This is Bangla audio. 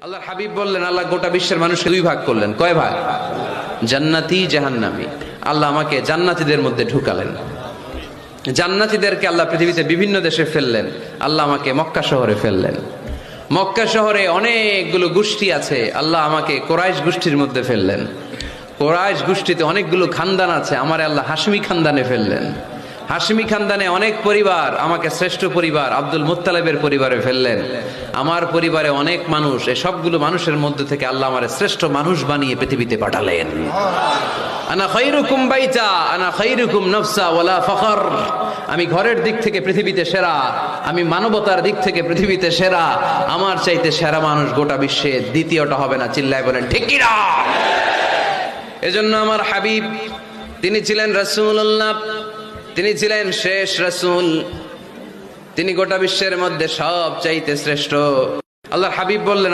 আল্লাহর হাবিব বললেন, আল্লাহ গোটা বিশ্বের মানুষকে দুই ভাগ করলেন। কয় ভাগ? জান্নাতি, জাহান্নামী। আল্লাহ আমাকে জান্নাতীদের মধ্যে ঢুকালেন। জান্নাতীদেরকে আল্লাহ পৃথিবীতে বিভিন্ন দেশে ফেললেন। আল্লাহ আমাকে মক্কা শহরে ফেললেন। মক্কা শহরে অনেকগুলো গোষ্ঠী আছে, আল্লাহ আমাকে কোরাইশ গোষ্ঠীর মধ্যে ফেললেন। কোরাইশ গোষ্ঠীতে অনেকগুলো খানদান আছে, আমারে আল্লাহ হাশমি খানদানে ফেললেন। হাশমি খানদানে অনেক পরিবার, আমাকে শ্রেষ্ঠ পরিবার আব্দুল মুত্তালিবের পরিবারে ফেললেন। আমার পরিবারে অনেক মানুষ, এই সবগুলো মানুষের মধ্যে থেকে আল্লাহ আমারে শ্রেষ্ঠ মানুষ বানিয়ে পৃথিবীতে পাঠালেন। আনা খায়রুকুম বাইতা আনা খায়রুকুম নাফসা ওয়ালা ফখর। আমি ঘরের দিক থেকে পৃথিবীতে সেরা, আমি মানবতার দিক থেকে পৃথিবীতে সেরা। আমার চাইতে সেরা মানুষ গোটা বিশ্বে দ্বিতীয়টা হবে না। চিল্লায় বলেন ঠিক কি না? এজন্য আমার হাবিব, তিনি ছিলেন রাসূলুল্লাহ, তিনি ছিলেন শেষ রাসূল, তিনি গোটা বিশ্বের মধ্যে সব চাইতে শ্রেষ্ঠ। আল্লাহর হাবিব বললেন,